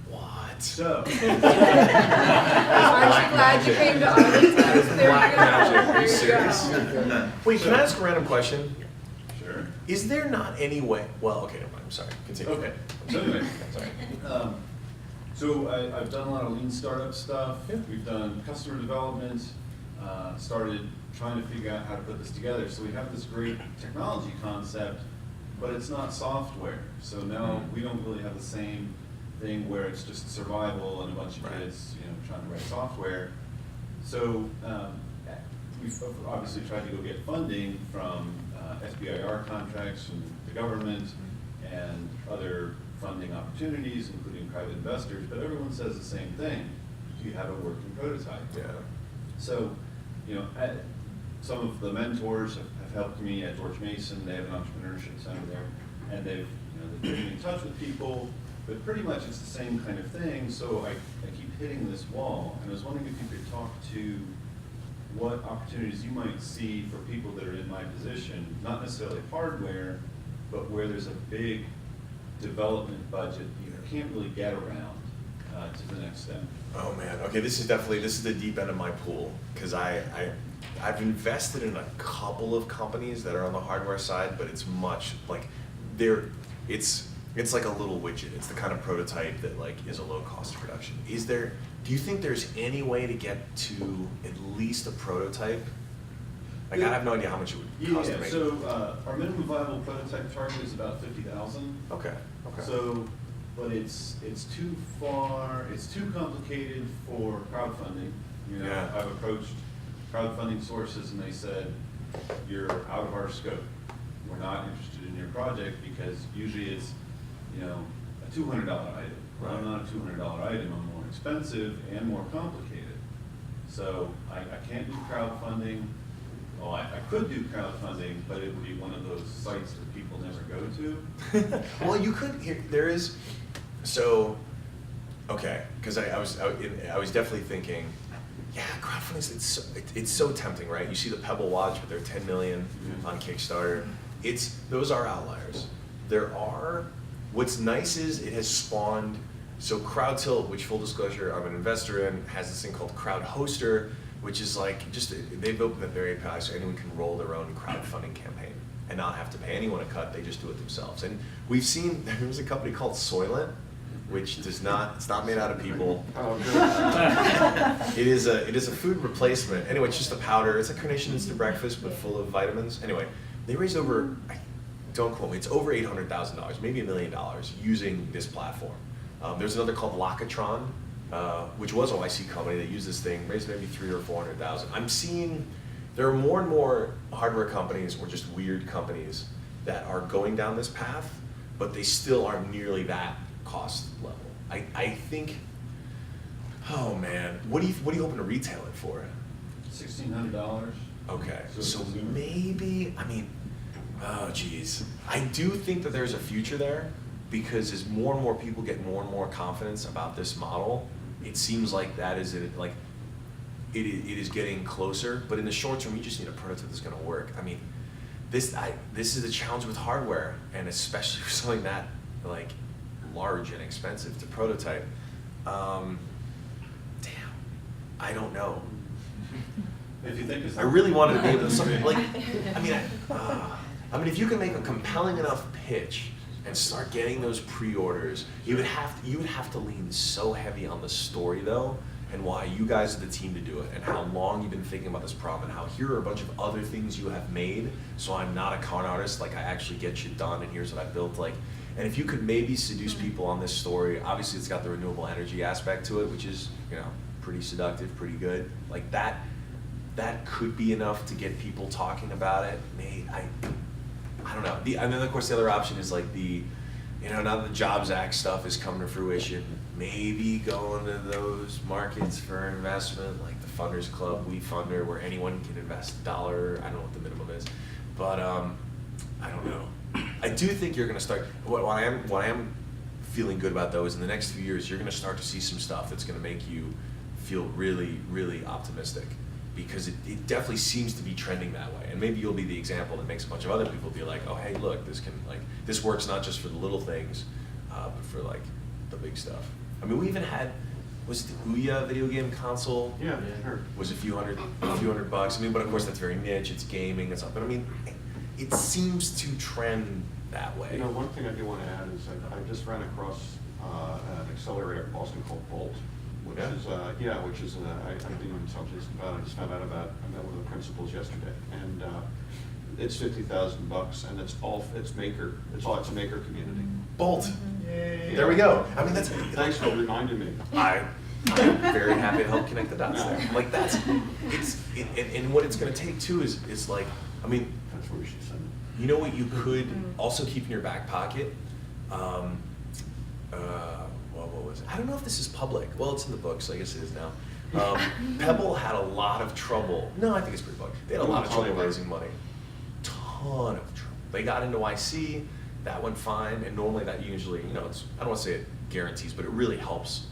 What? So. Aren't you glad you came to Arlington? There Black you go. magic. Are There you you serious? go. Wait, can I ask a random question? Sure. Is there not any way? Well, okay, never mind. I'm sorry. Continue. Okay. So anyway, Sorry. So I've done a lot of lean startup stuff. Yeah. We've done customer development, started trying to figure out how to put this together. So we have this great technology concept, but it's not software. So now we don't really have the same thing where it's just survival and a bunch of Right. kids, trying to write software. So we've obviously tried to go get funding from SBIR contracts from the government and other funding opportunities, including private investors, but everyone says the same thing. Do you have a working prototype? Yeah. So, some of the mentors have helped me at George Mason. They have an entrepreneurship center there, and they've put me in touch with people, but pretty much it's the same kind of thing. So I keep hitting this wall, and I was wondering if you could talk to what opportunities you might see for people that are in my position, not necessarily hardware, but where there's a big development budget you can't really get around to the next step. Oh man, okay, this is the deep end of my pool, because I've invested in a couple of companies that are on the hardware side, but it's much like it's like a little widget. It's the kind of prototype that like is a low cost of production. Do you think there's any way to get to at least a prototype? Like, I have no idea how much it would cost to make. So our minimum viable prototype target is about 50,000. Okay. So, but it's too far, it's too complicated for crowdfunding. Yeah. I've approached crowdfunding sources and they said, you're out of our scope. We're not interested in your project because usually it's, a $200 item. Well, I'm not a $200 item, I'm more expensive and more complicated. So I can't do crowdfunding. Well, I could do crowdfunding, but it would be one of those sites that people never go to. Well, you could. There is. So, okay, because I was definitely thinking, yeah, crowdfunding. It's so tempting, right? You see the Pebble Watch with their 10 million on Kickstarter. Those are outliers. There are. What's nice is it has spawned. So CrowdTilt, which full disclosure, I'm an investor in, has this thing called CrowdHoster, which is like they've opened the very API so anyone can roll their own crowdfunding campaign and not have to pay anyone a cut. They just do it themselves. And we've seen there's a company called Soylent, which it's not made out of people. Oh, good. It is a food replacement. Anyway, it's just a powder. It's like Carnation Instant Breakfast, but full of vitamins. Anyway, they raised over, don't quote me, it's over $800,000, maybe $1 million using this platform. There's another called Locatron, which was a YC company that used this thing, raised maybe $300,000 or $400,000. I'm seeing there are more and more hardware companies or just weird companies that are going down this path, but they still aren't nearly that cost level. I think, oh man, what are you hoping to retail it for? $1,600. Okay, So so it's consumer. maybe, oh geez. I do think that there's a future there, because as more and more people get more and more confidence about this model, it seems like that is it. Like it is getting closer. But in the short term, you just need a prototype that's going to work. This is the challenge with hardware, and especially for something that like large and expensive to prototype. Damn, I don't know. If you think I really wanted to be able to something like. If you can make a compelling enough pitch and start getting those pre-orders, you would have to lean so heavy on the story though, and why you guys are the team to do it, and how long you've been thinking about this problem, and how here are a bunch of other things you have made, so I'm not a con artist, like I actually get shit done, and here's what I built, like, and if you could maybe seduce people on this story, obviously it's got the renewable energy aspect to it, which is, pretty seductive, pretty good, like that could be enough to get people talking about it. I don't know. And then of course the other option is like now the Jobs Act stuff is coming to fruition. Maybe going to those markets for investment, like the Funders Club, We Funder, where anyone can invest $1. I don't know what the minimum is, but I don't know. I do think you're going to start. What I am feeling good about though is in the next few years you're going to start to see some stuff that's going to make you feel really, really optimistic. Because it definitely seems to be trending that way, and maybe you'll be the example that makes a bunch of other people be like, oh hey, look, this works not just for the little things, but for like the big stuff. We even had, was it the Ouya video game console? Yeah, sure. Was a few hundred bucks. But of course that's very niche. It's gaming and stuff. But it seems to trend that way. One thing I do want to add is I just ran across an accelerator in Boston called Bolt, which Yeah. is, I didn't even tell Jason about it. I just found out about it. I met one of the principals yesterday, and it's $50,000, and it's a maker community. Bolt. Yay. There we go. I mean, that's. Thanks for reminding me. I'm very happy to help connect the dots there. Like and what it's going to take too is like, I mean, That's where we should send it. you know what you could also keep in your back pocket? What was it? I don't know if this is public. Well, it's in the book, so I guess it is now. Pebble had a lot of trouble. No, I think it's pretty public. They had a lot of trouble raising money. Ton of trouble. They got into YC, that went fine, and normally that usually, I don't want to say it guarantees, but it really helps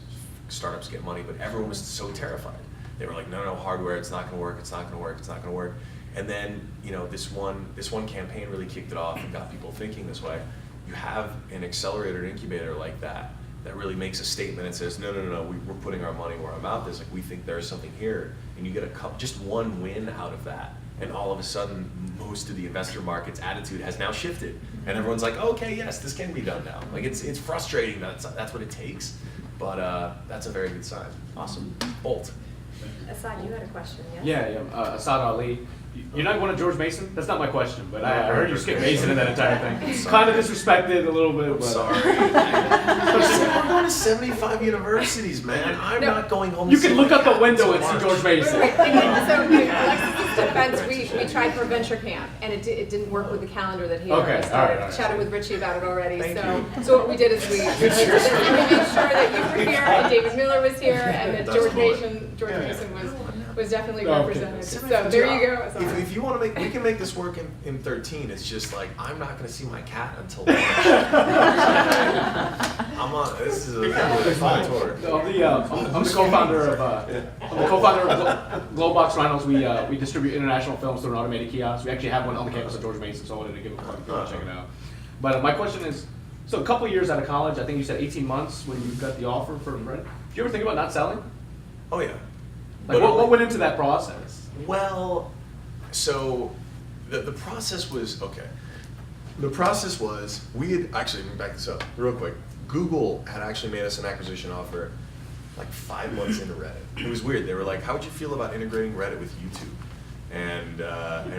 startups get money, but everyone was so terrified. They were like, no, hardware, it's not gonna work, it's not gonna work, it's not gonna work. And then, this one campaign really kicked it off and got people thinking this way. You have an accelerator and incubator like that really makes a statement and says, no, we're putting our money where our mouth is. Like, we think there's something here, and you get just one win out of that. And all of a sudden, most of the investor market's attitude has now shifted. And everyone's like, okay, yes, this can be done now. Like, it's frustrating that that's what it takes, but that's a very good sign. Awesome. Bolt. Assad, you had a question, yes? Yeah, Assad Ali. You're not going to George Mason? That's not my question, but I heard you skip Mason in that entire thing. Kind of disrespected a little bit. I'm but, sorry. We're going to 75 universities, man. I'm not going home. You to can see look my out the cat window and until see March. George Mason. Wait, so in Alexis's defense, we tried for venture camp, and it didn't work with the calendar that he had Okay, already all started. right. Chatted with Richie about it already. Thank So what we did is we made sure that you were here, and David Miller was here, and that That's George cool. Mason was definitely Okay. represented. So there you go. Assad. If you want to we can make this work in 13. It's just like, I'm not going to see my cat until this is a fun tour. I'm the co-founder of Globox Rhinos. We distribute international films through an automated kiosk. We actually have one on the campus of George Mason, so I wanted to give a plug if you want to check it out. But my question is, so a couple of years out of college, I think you said 18 months when you got the offer for Red. Did you ever think about not selling? Oh yeah. Like, what went into that process? Well, so the process was, okay. The process was, we had, actually, let me back this up real quick. Google had actually made us an acquisition offer like 5 months into Reddit. It was weird. They were like, how would you feel about integrating Reddit with YouTube? And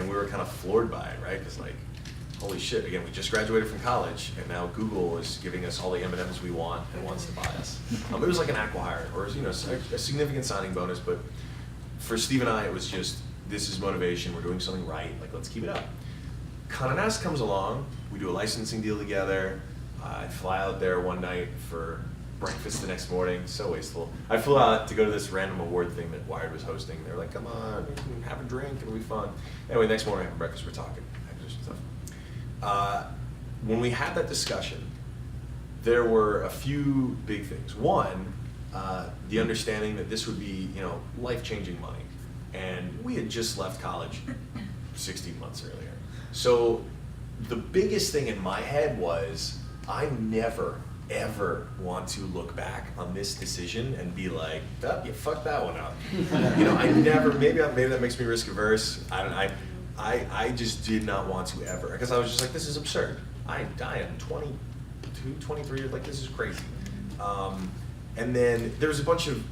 we were kind of floored by it, right? Because like, holy shit, again, we just graduated from college, and now Google is giving us all the M&Ms we want and wants to buy us. It was like an acqui-hire, or a significant signing bonus, but for Steve and I, it was just, this is motivation, we're doing something right, like, let's keep it up. Condé Nast comes along, we do a licensing deal together, I fly out there one night for breakfast the next morning, so wasteful. I flew out to go to this random award thing that Wired was hosting. They were like, come on, have a drink, it'll be fun. Anyway, next morning, having breakfast, we're talking acquisition stuff. When we had that discussion, there were a few big things. One, the understanding that this would be, life-changing money. And we had just left college 16 months earlier. So the biggest thing in my head was, I never, ever want to look back on this decision and be like, oh, you fucked that one up. I never, maybe that makes me risk averse. I just did not want to ever, because I was just like, this is absurd. I am 22, 23 years, like, this is crazy. And then there was a bunch of,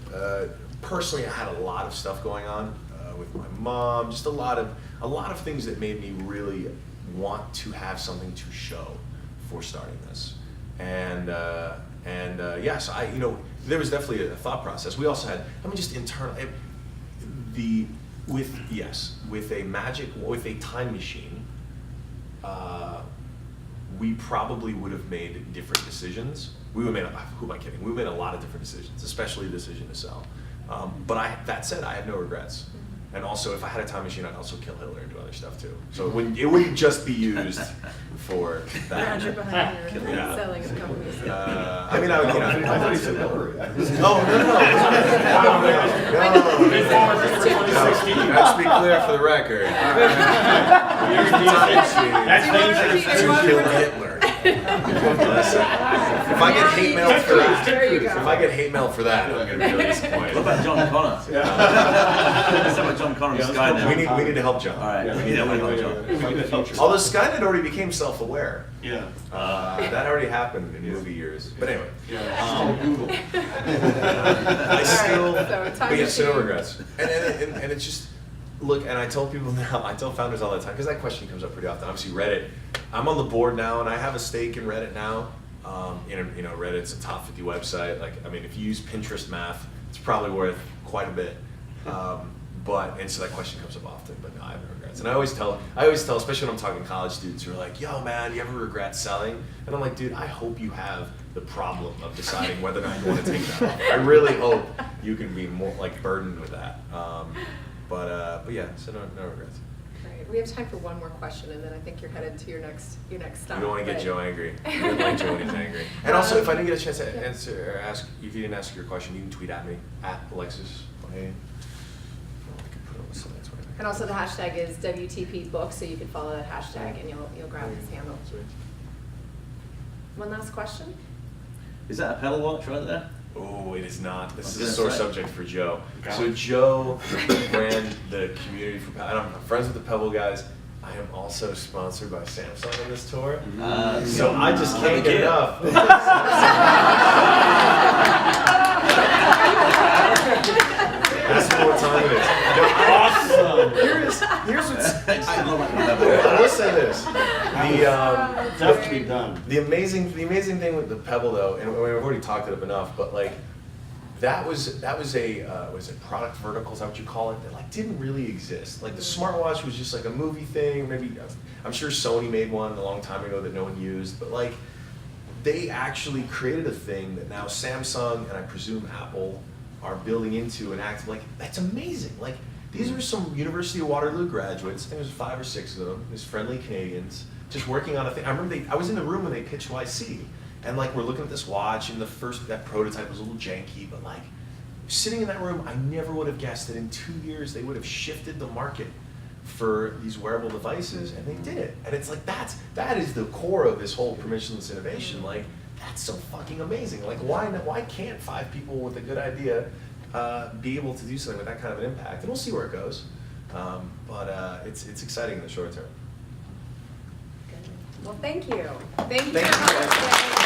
personally, I had a lot of stuff going on with my mom, just a lot of things that made me really want to have something to show for starting this. And so there was definitely a thought process. We also had, just internal, with a time machine, we probably would have made different decisions. Who am I kidding? We made a lot of different decisions, especially the decision to sell. But that said, I have no regrets. And also, if I had a time machine, I'd also kill Hitler and do other stuff too. So it wouldn't just be used for that. Andrew behind your Yeah. selling of companies. I would, I thought he said Hillary. Oh, no. Let's be clear for the record. That's dangerous. To kill Hitler. Listen, if I get hate mail for that, There you go. if I get hate mail for that, I'm gonna be really disappointed. What about John Connor? Let's talk about John Connor and Skynet. We need to help John. All right, we need to help John. Although Skynet already became self-aware. Yeah. That already happened in movie years. But anyway. Google. I still, Alright, so time but yeah, so no machine. regrets. And it's just, look, and I tell people now, I tell founders all the time, because that question comes up pretty often. Obviously, Reddit, I'm on the board now, and I have a stake in Reddit now. Reddit's a top 50 website. Like, I mean, if you use Pinterest math, it's probably worth quite a bit. And so that question comes up often, but no, I have no regrets. And I always tell, especially when I'm talking to college students who are like, yo, man, you ever regret selling? And I'm like, dude, I hope you have the problem of deciding whether or not you want to take that off. I really hope you can be more like burdened with that. But yeah, so no regrets. Great. We have time for one more question, and then I think you're headed to your next stop. You don't want to get but- Joe angry. You don't like Joe when he's angry. And also, if I didn't get a chance to answer or ask, if you didn't ask your question, you can tweet at me at Alexis Ohanian. I could put it on the slides right And also the hashtag is WTP book, so you can follow that hashtag and you'll grab his handle. Sweet. One last question? Is that a pedal watch right there? Oh, it is not. This is I was a sore gonna say. subject for Joe. Got So it. Joe ran the community for Pebble. I'm friends with the Pebble guys. I am also sponsored by Samsung on this tour. So I just can't get enough. That's more time it is. Awesome. Here's what's. I will say this. Definitely done. The amazing thing with the Pebble though, and we've already talked it up enough, but like that was a was it product vertical? Is that what you call it? That like didn't really exist. Like the smartwatch was just like a movie thing. Maybe I'm sure Sony made one a long time ago that no one used, but like they actually created a thing that now Samsung and I presume Apple are building into and acting like that's amazing. Like these are some University of Waterloo graduates. I think there's 5 or 6 of them. These friendly Canadians just working on a thing. I remember I was in the room when they pitched YC, and like we're looking at this watch, and that prototype was a little janky, but like sitting in that room, I never would have guessed that in 2 years they would have shifted the market for these wearable devices, and they did it. And it's like that is the core of this whole permissionless innovation. Like that's so fucking amazing. Like why can't 5 people with a good idea be able to do something with that kind of an impact? And we'll see where it goes. But it's exciting in the short term. Well, thank you. Thank you Thank so you. much.